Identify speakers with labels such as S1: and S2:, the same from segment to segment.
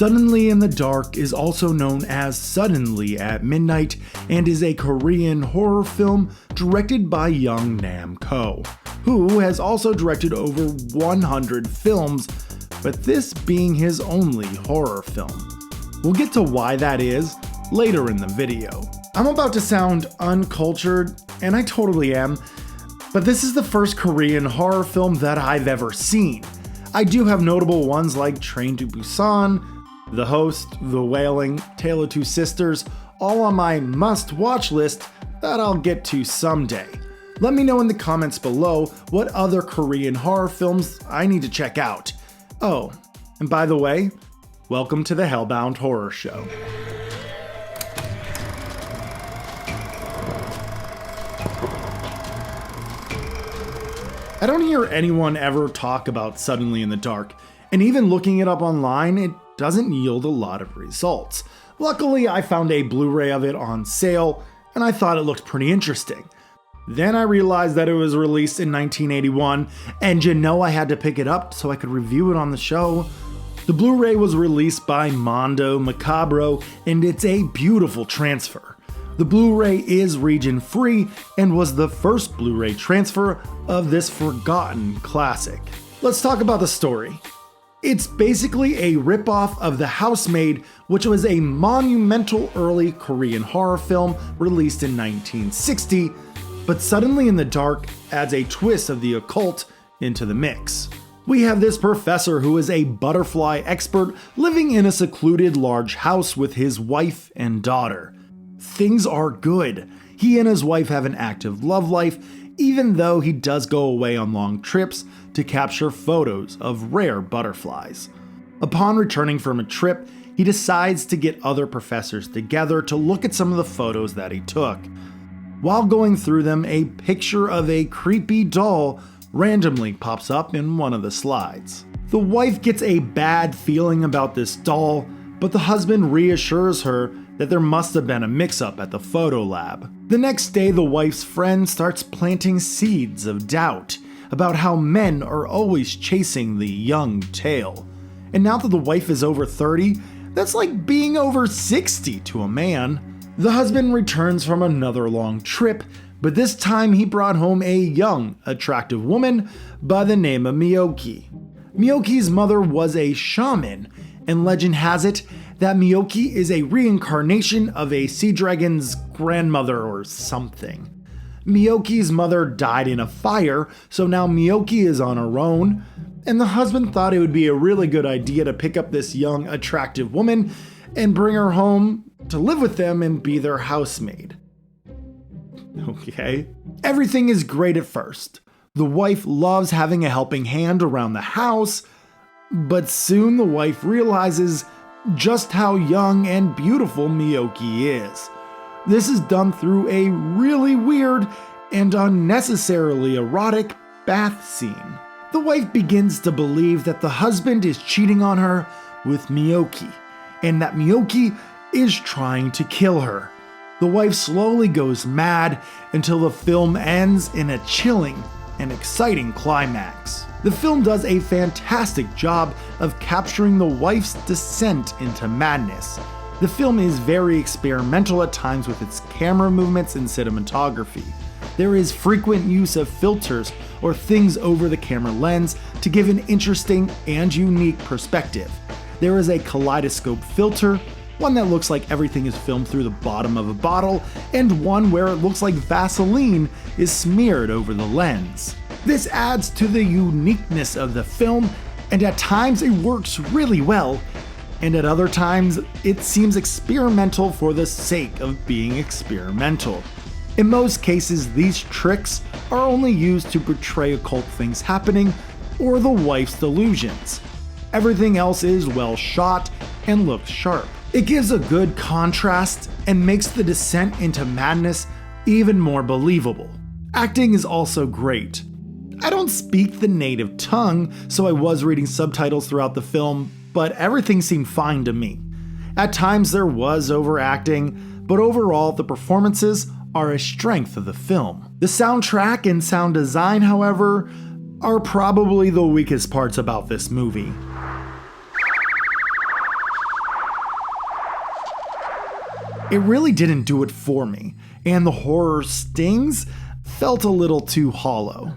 S1: Suddenly in the Dark is also known as Suddenly at Midnight and is a Korean horror film directed by Young Nam Ko, who has also directed over 100 films, but this being his only horror film. We'll get to why that is later in the video. I'm about to sound uncultured, and I totally am, but this is the first Korean horror film that I've ever seen. I do have notable ones like Train to Busan, The Host, The Wailing, Tale of Two Sisters, all on my must-watch list that I'll get to someday. Let me know in the comments below what other Korean horror films I need to check out. Oh, and by the way, welcome to the HellBound Horror Show. I don't hear anyone ever talk about Suddenly in the Dark, and even looking it up online, it doesn't yield a lot of results. Luckily, I found a Blu-ray of it on sale, and I thought it looked pretty interesting. Then I realized that it was released in 1981, and I had to pick it up so I could review it on the show. The Blu-ray was released by Mondo Macabro, and it's a beautiful transfer. The Blu-ray is region-free and was the first Blu-ray transfer of this forgotten classic. Let's talk about the story. It's basically a ripoff of The Housemaid, which was a monumental early Korean horror film released in 1960, but Suddenly in the Dark adds a twist of the occult into the mix. We have this professor who is a butterfly expert living in a secluded large house with his wife and daughter. Things are good. He and his wife have an active love life, even though he does go away on long trips to capture photos of rare butterflies. Upon returning from a trip, he decides to get other professors together to look at some of the photos that he took. While going through them, a picture of a creepy doll randomly pops up in one of the slides. The wife gets a bad feeling about this doll, but the husband reassures her that there must have been a mix-up at the photo lab. The next day, the wife's friend starts planting seeds of doubt about how men are always chasing the young tail. And now that the wife is over 30, that's like being over 60 to a man. The husband returns from another long trip, but this time he brought home a young, attractive woman by the name of Miyoki. Miyoki's mother was a shaman, and legend has it that Miyoki is a reincarnation of a sea dragon's grandmother or something. Miyoki's mother died in a fire, so now Miyoki is on her own, and the husband thought it would be a really good idea to pick up this young, attractive woman and bring her home to live with them and be their housemaid. Okay. Everything is great at first. The wife loves having a helping hand around the house, but soon the wife realizes just how young and beautiful Miyoki is. This is done through a really weird and unnecessarily erotic bath scene. The wife begins to believe that the husband is cheating on her with Miyoki, and that Miyoki is trying to kill her. The wife slowly goes mad until the film ends in a chilling and exciting climax. The film does a fantastic job of capturing the wife's descent into madness. The film is very experimental at times with its camera movements and cinematography. There is frequent use of filters or things over the camera lens to give an interesting and unique perspective. There is a kaleidoscope filter, one that looks like everything is filmed through the bottom of a bottle, and one where it looks like Vaseline is smeared over the lens. This adds to the uniqueness of the film, and at times it works really well, and at other times it seems experimental for the sake of being experimental. In most cases, these tricks are only used to portray occult things happening or the wife's delusions. Everything else is well shot and looks sharp. It gives a good contrast and makes the descent into madness even more believable. Acting is also great. I don't speak the native tongue, so I was reading subtitles throughout the film, but everything seemed fine to me. At times there was overacting, but overall the performances are a strength of the film. The soundtrack and sound design, however, are probably the weakest parts about this movie. it really didn't do it for me, and the horror stings felt a little too hollow.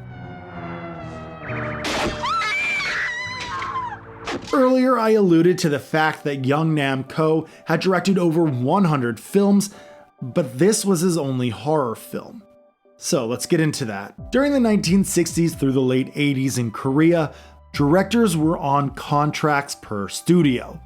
S1: Earlier, I alluded to the fact that young Nam Ko had directed over 100 films, but this was his only horror film. So let's get into that. During the 1960s through the late 80s in Korea, directors were on contracts per studio.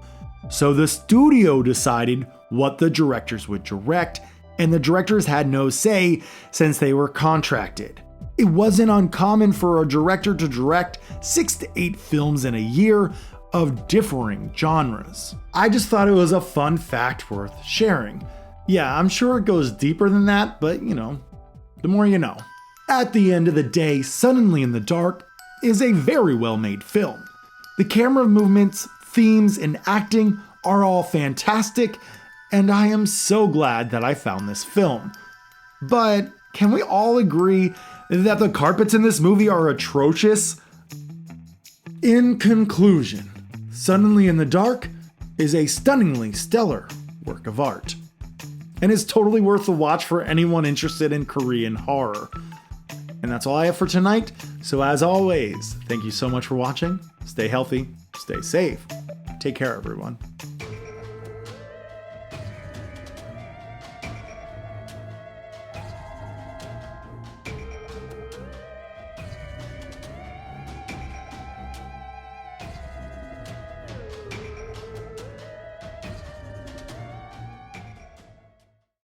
S1: So the studio decided what the directors would direct, and the directors had no say since they were contracted. It wasn't uncommon for a director to direct 6 to 8 films in a year of differing genres. I just thought it was a fun fact worth sharing. Yeah, I'm sure it goes deeper than that, but the more you know. At the end of the day, Suddenly in the Dark is a very well made film. The camera movements, themes, and acting are all fantastic, and I am so glad that I found this film. But can we all agree that the carpets in this movie are atrocious? In conclusion, Suddenly in the Dark is a stunningly stellar work of art, and is totally worth the watch for anyone interested in Korean horror. And that's all I have for tonight, so as always, thank you so much for watching. Stay healthy, stay safe, take care everyone.